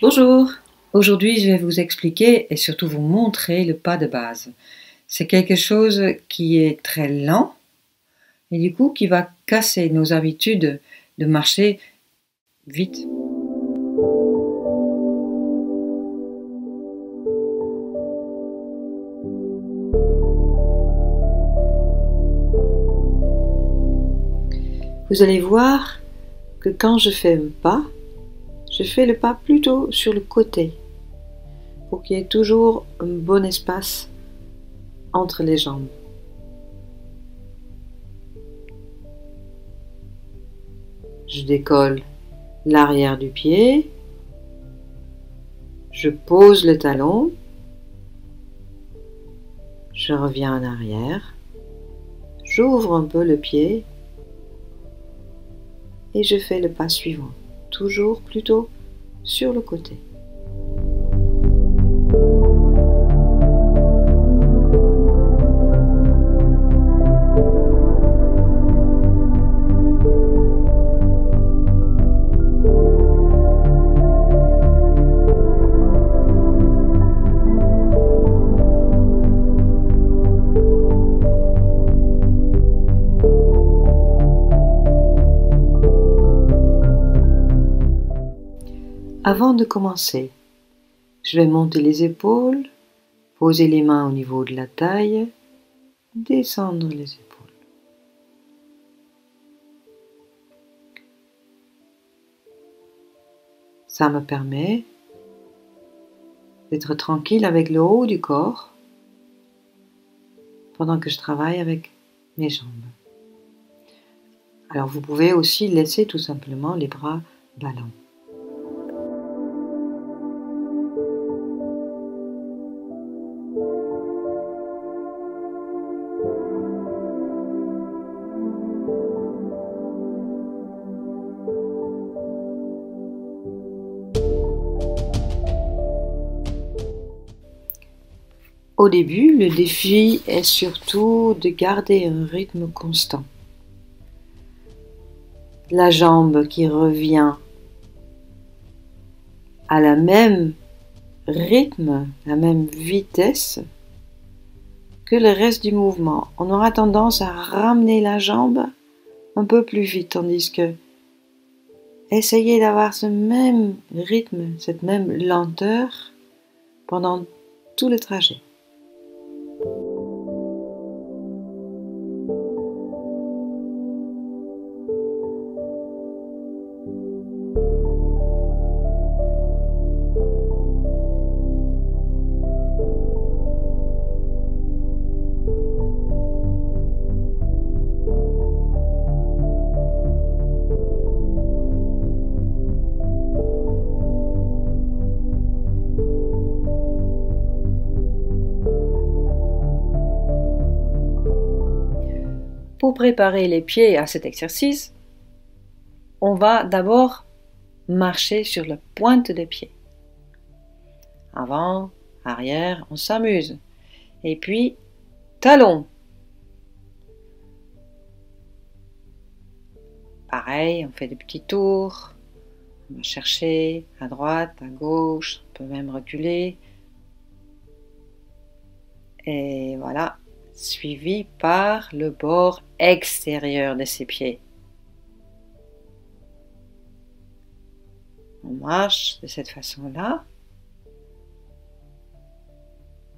Bonjour! Aujourd'hui, je vais vous expliquer et surtout vous montrer le pas de base. C'est quelque chose qui est très lent et du coup qui va casser nos habitudes de marcher vite. Vous allez voir que quand je fais un pas, je fais le pas plutôt sur le côté pour qu'il y ait toujours un bon espace entre les jambes. Je décolle l'arrière du pied, je pose le talon, je reviens en arrière, j'ouvre un peu le pied et je fais le pas suivant, toujours plutôt sur le côté. Avant de commencer, je vais monter les épaules, poser les mains au niveau de la taille, descendre les épaules. Ça me permet d'être tranquille avec le haut du corps pendant que je travaille avec mes jambes. Alors vous pouvez aussi laisser tout simplement les bras ballants. Au début, le défi est surtout de garder un rythme constant. La jambe qui revient à la même rythme, la même vitesse que le reste du mouvement. On aura tendance à ramener la jambe un peu plus vite, tandis que essayez d'avoir ce même rythme, cette même lenteur pendant tout le trajet. Pour préparer les pieds à cet exercice, on va d'abord marcher sur la pointe des pieds. Avant, arrière, on s'amuse. Et puis, talons. Pareil, on fait des petits tours. On va chercher à droite, à gauche, on peut même reculer. Et voilà, suivi par le bord extérieur de ses pieds. On marche de cette façon-là.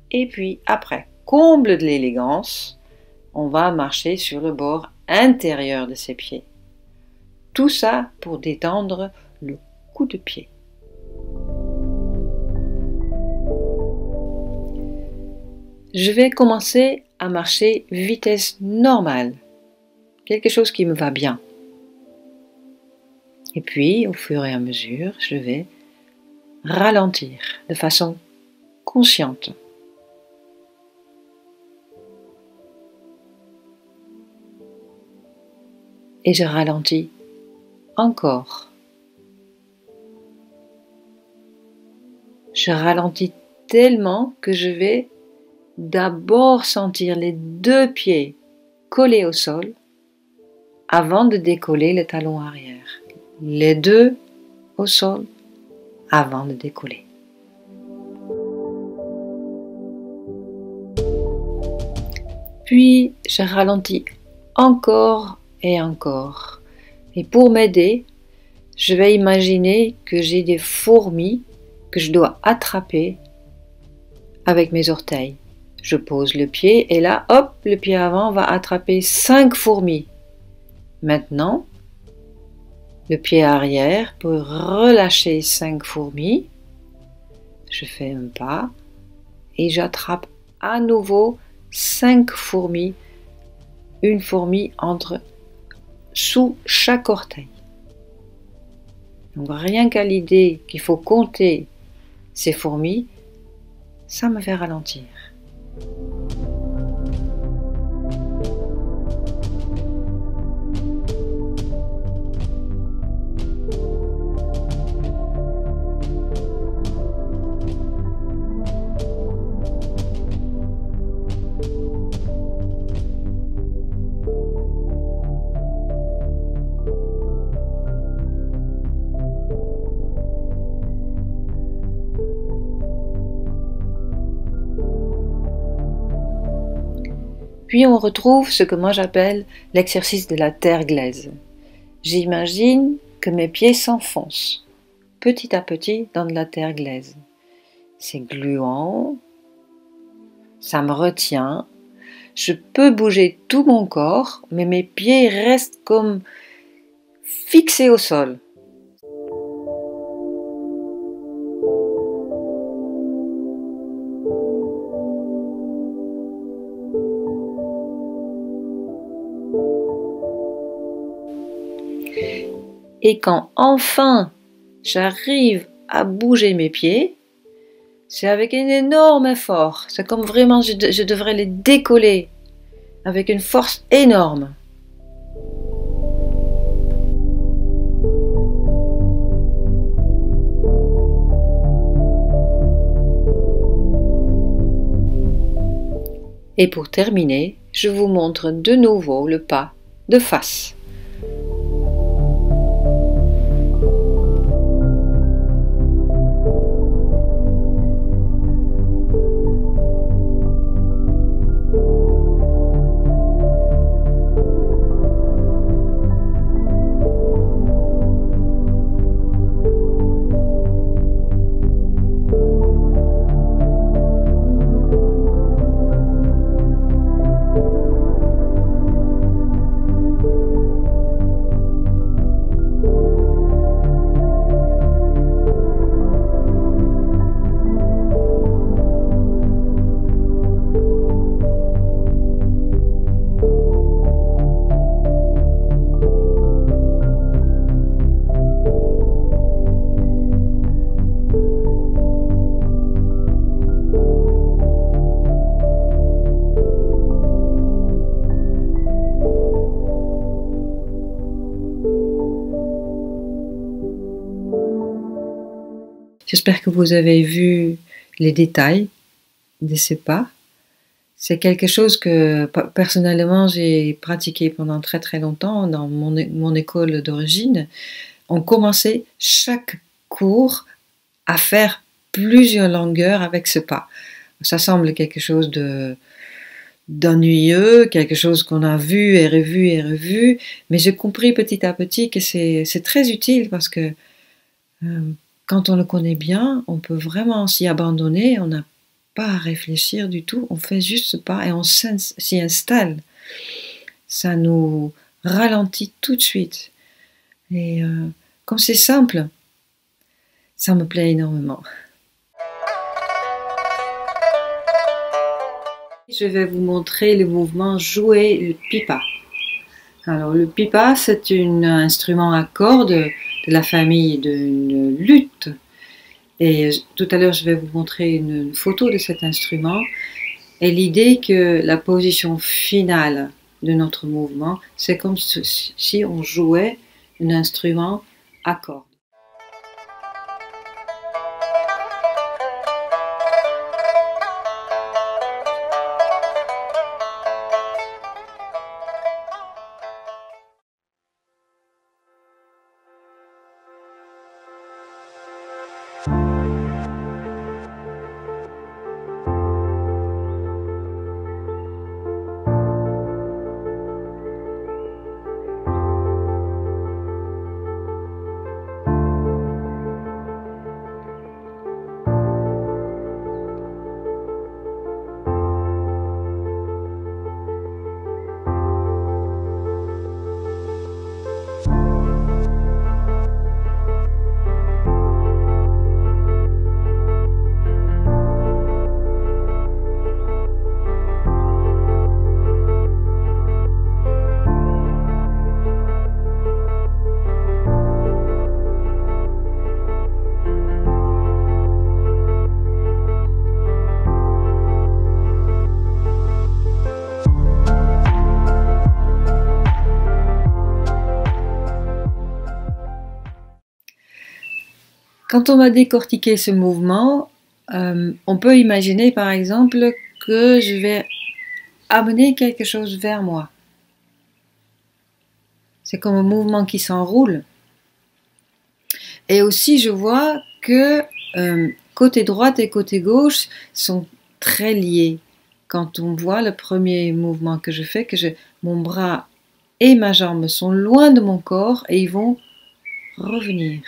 Et puis après, comble de l'élégance, on va marcher sur le bord intérieur de ses pieds. Tout ça pour détendre le coup de pied. Je vais commencer à marcher vitesse normale, quelque chose qui me va bien. Et puis, au fur et à mesure, je vais ralentir de façon consciente. Et je ralentis encore. Je ralentis tellement que je vais d'abord sentir les deux pieds collés au sol avant de décoller le talon arrière. Les deux au sol avant de décoller. Puis je ralentis encore et encore. Et pour m'aider, je vais imaginer que j'ai des fourmis que je dois attraper avec mes orteils. Je pose le pied et là, hop, le pied avant va attraper 5 fourmis. Maintenant, le pied arrière peut relâcher 5 fourmis. Je fais un pas et j'attrape à nouveau 5 fourmis, une fourmi sous chaque orteil. Donc rien qu'à l'idée qu'il faut compter ces fourmis, ça me fait ralentir. Puis on retrouve ce que moi j'appelle l'exercice de la terre glaise. J'imagine que mes pieds s'enfoncent petit à petit dans de la terre glaise. C'est gluant, ça me retient, je peux bouger tout mon corps, mais mes pieds restent comme fixés au sol. Et quand enfin j'arrive à bouger mes pieds, c'est avec un énorme effort. C'est comme vraiment je devrais les décoller avec une force énorme. Et pour terminer, je vous montre de nouveau le pas de face. J'espère que vous avez vu les détails de ces pas. C'est quelque chose que personnellement j'ai pratiqué pendant très très longtemps dans mon école d'origine. On commençait chaque cours à faire plusieurs longueurs avec ce pas. Ça semble quelque chose d'ennuyeux, quelque chose qu'on a vu et revu, mais j'ai compris petit à petit que c'est très utile parce que quand on le connaît bien, on peut vraiment s'y abandonner, on n'a pas à réfléchir du tout, on fait juste ce pas et on s'y installe. Ça nous ralentit tout de suite. Et comme c'est simple, ça me plaît énormément. Je vais vous montrer le mouvement jouer le pipa. Alors le pipa, c'est un instrument à cordes de la famille d'une luth. Et tout à l'heure, je vais vous montrer une photo de cet instrument. Et l'idée que la position finale de notre mouvement, c'est comme si on jouait un instrument à cordes. Quand on va décortiquer ce mouvement, on peut imaginer par exemple que je vais amener quelque chose vers moi. C'est comme un mouvement qui s'enroule. Et aussi, je vois que côté droite et côté gauche sont très liés. Quand on voit le premier mouvement que je fais, mon bras et ma jambe sont loin de mon corps et ils vont revenir.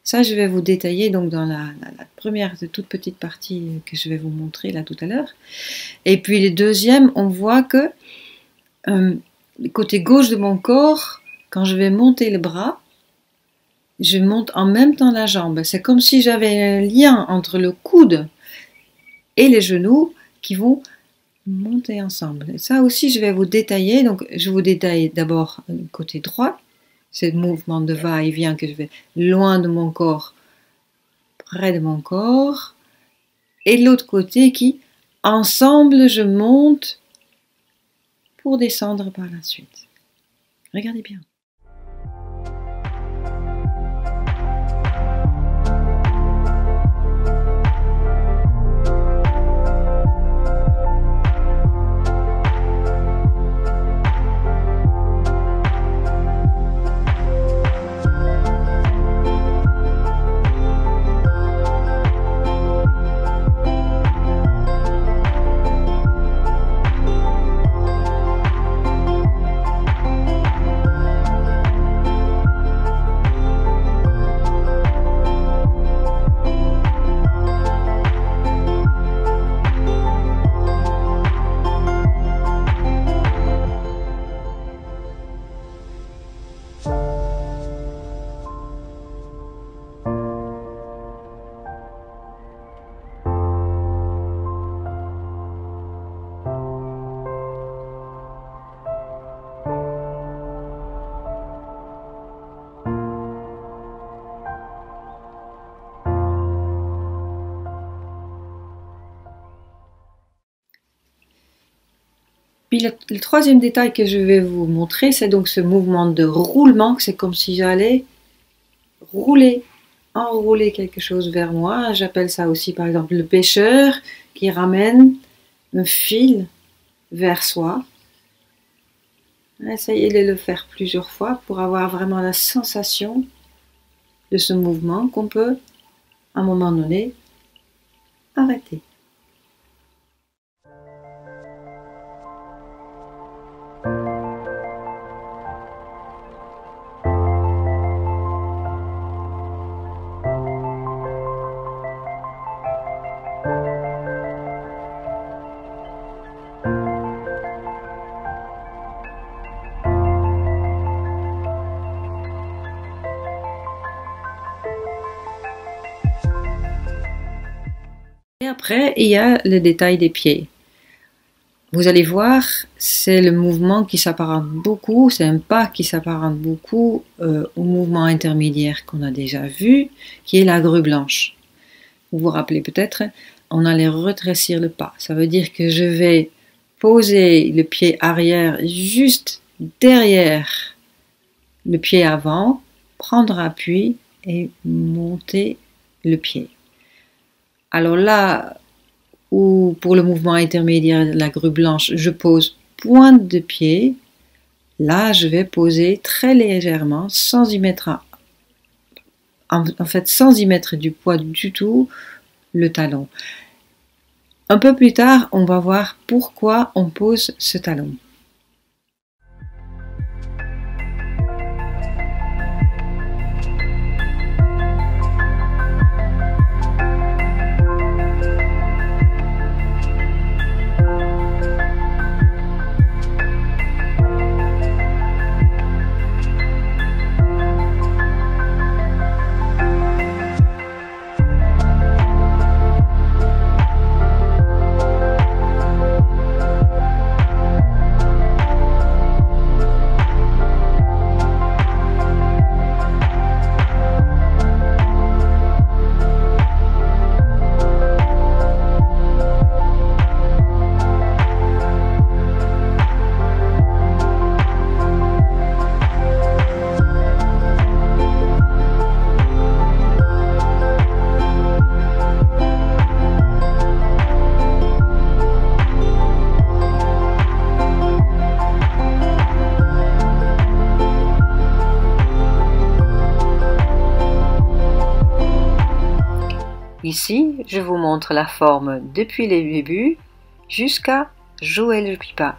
Ça, je vais vous détailler donc dans la première toute petite partie que je vais vous montrer là tout à l'heure. Et puis le deuxième, on voit que le côté gauche de mon corps, quand je vais monter le bras, je monte en même temps la jambe. C'est comme si j'avais un lien entre le coude et les genoux qui vont monter ensemble. Et ça aussi, je vais vous détailler. Donc, je vous détaille d'abord le côté droit. C'est le mouvement de va-et-vient que je vais loin de mon corps, près de mon corps. Et de l'autre côté qui, ensemble, je monte pour descendre par la suite. Regardez bien. Puis le troisième détail que je vais vous montrer, c'est donc ce mouvement de roulement. C'est comme si j'allais enrouler quelque chose vers moi. J'appelle ça aussi par exemple le pêcheur qui ramène un fil vers soi. Essayez de le faire plusieurs fois pour avoir vraiment la sensation de ce mouvement qu'on peut, à un moment donné, arrêter. Et après, il y a le détail des pieds. Vous allez voir, c'est le mouvement qui s'apparente beaucoup, c'est un pas qui s'apparente beaucoup au mouvement intermédiaire qu'on a déjà vu, qui est la grue blanche. Vous vous rappelez peut-être, on allait retrécir le pas. Ça veut dire que je vais poser le pied arrière juste derrière le pied avant, prendre appui et monter le pied. Alors là, où pour le mouvement intermédiaire, la grue blanche, je pose pointe de pied, là je vais poser très légèrement, sans y mettre sans y mettre du poids du tout, le talon. Un peu plus tard, on va voir pourquoi on pose ce talon. Ici, je vous montre la forme depuis les débuts jusqu'à Joël le Pipa.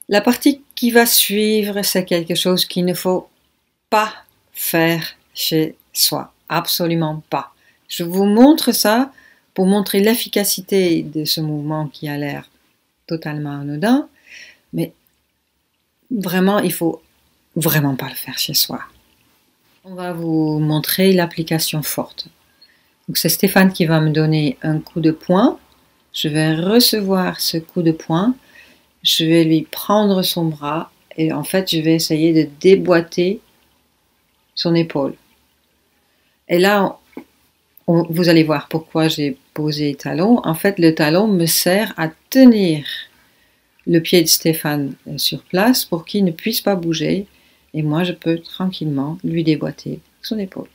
La partie qui va suivre, c'est quelque chose qu'il ne faut pas faire chez soi. Absolument pas. Je vous montre ça pour montrer l'efficacité de ce mouvement qui a l'air totalement anodin, mais vraiment, il faut vraiment pas le faire chez soi. On va vous montrer l'application forte. Donc c'est Stéphane qui va me donner un coup de poing. Je vais recevoir ce coup de poing. Je vais lui prendre son bras et en fait, je vais essayer de déboîter son épaule. Et là, vous allez voir pourquoi j'ai posé le talon. En fait, le talon me sert à tenir le pied de Stéphane sur place pour qu'il ne puisse pas bouger. Et moi, je peux tranquillement lui déboîter son épaule.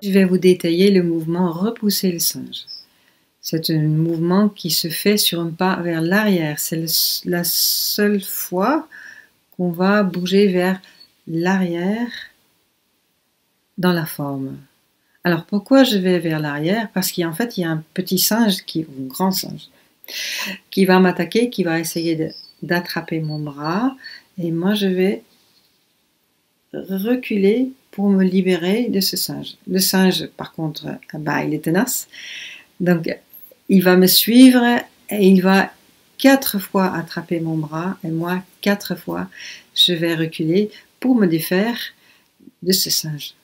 Je vais vous détailler le mouvement repousser le singe. C'est un mouvement qui se fait sur un pas vers l'arrière. C'est la seule fois qu'on va bouger vers l'arrière dans la forme. Alors pourquoi je vais vers l'arrière? Parce qu'en fait il y a un petit singe, un grand singe, qui va m'attaquer, qui va essayer d'attraper mon bras. Et moi je vais reculer pour me libérer de ce singe. Le singe, par contre, il est tenace. Donc, il va me suivre et il va 4 fois attraper mon bras. Et moi, 4 fois, je vais reculer pour me défaire de ce singe.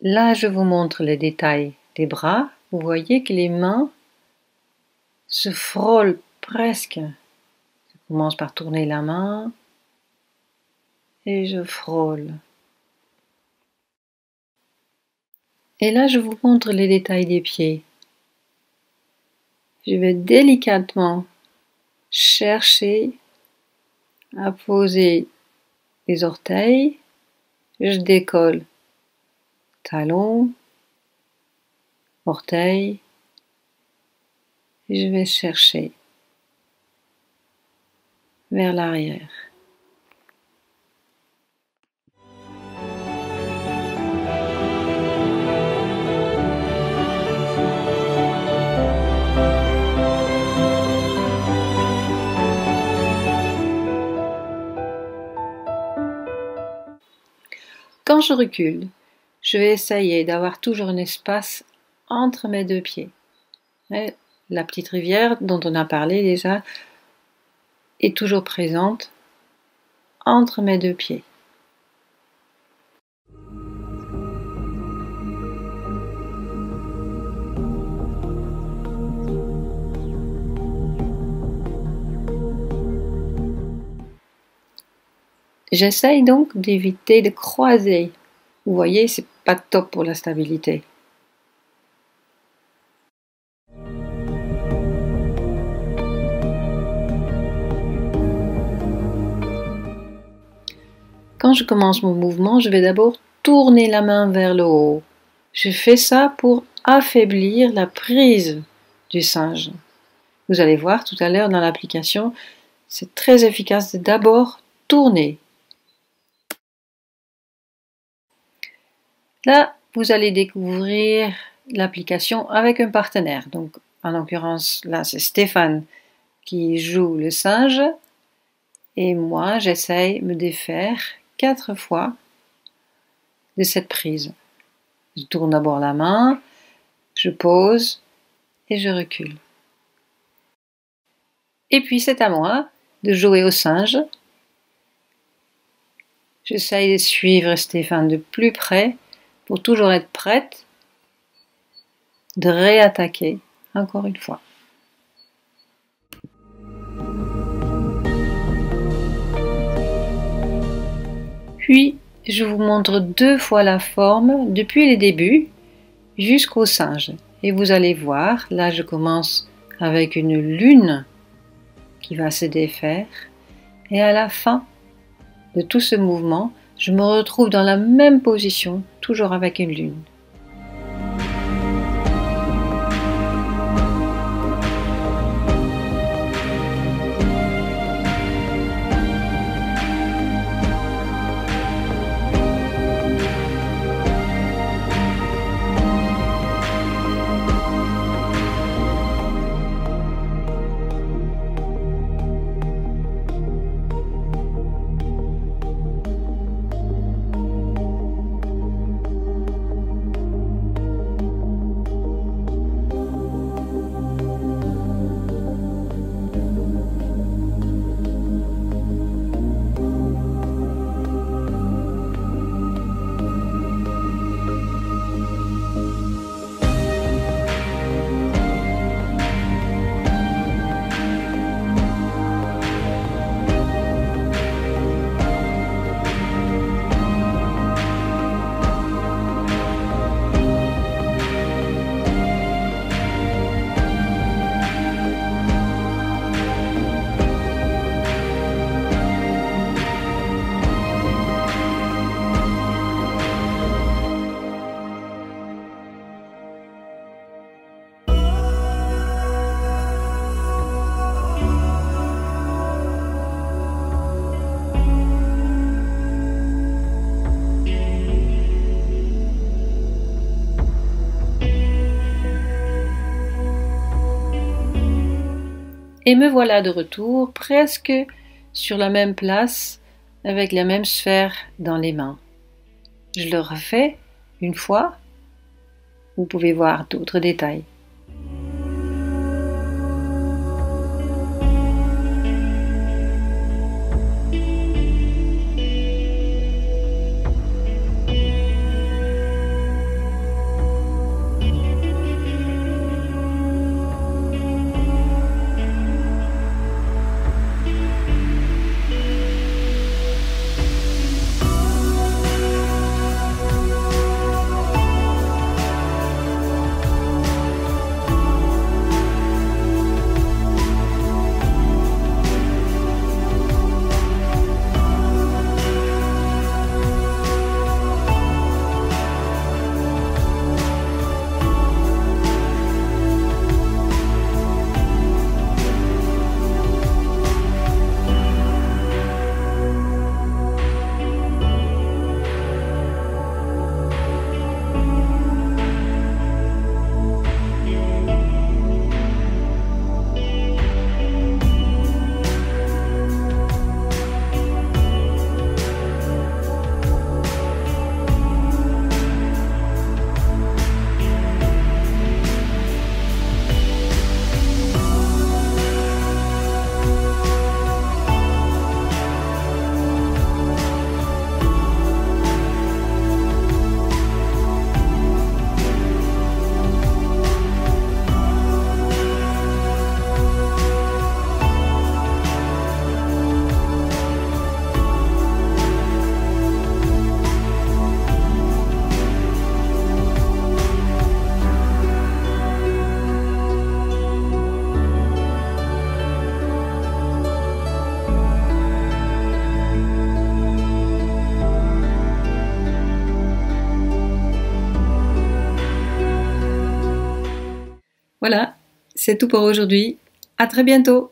Là, je vous montre les détails des bras. Vous voyez que les mains se frôlent presque. Je commence par tourner la main et je frôle. Et là, je vous montre les détails des pieds. Je vais délicatement chercher à poser les orteils. Je décolle talon, orteil. Et je vais chercher vers l'arrière. Quand je recule, je vais essayer d'avoir toujours un espace entre mes deux pieds. Et la petite rivière dont on a parlé déjà est toujours présente entre mes deux pieds. J'essaye donc d'éviter de croiser. Vous voyez, c'est pas top pour la stabilité. Quand je commence mon mouvement, je vais d'abord tourner la main vers le haut. Je fais ça pour affaiblir la prise du singe. Vous allez voir tout à l'heure dans l'application, c'est très efficace de d'abord tourner. Là, vous allez découvrir l'application avec un partenaire. Donc, en l'occurrence, là, c'est Stéphane qui joue le singe. Et moi, j'essaye de me défaire 4 fois de cette prise. Je tourne d'abord la main, je pose et je recule. Et puis, c'est à moi de jouer au singe. J'essaye de suivre Stéphane de plus près pour toujours être prête de réattaquer encore une fois. Puis, je vous montre 2 fois la forme depuis les débuts jusqu'au singe. Et vous allez voir, là je commence avec une lune qui va se défaire. Et à la fin de tout ce mouvement, je me retrouve dans la même position, toujours avec une lune. Et me voilà de retour, presque sur la même place, avec la même sphère dans les mains. Je le refais une fois. Vous pouvez voir d'autres détails. Voilà, c'est tout pour aujourd'hui. À très bientôt!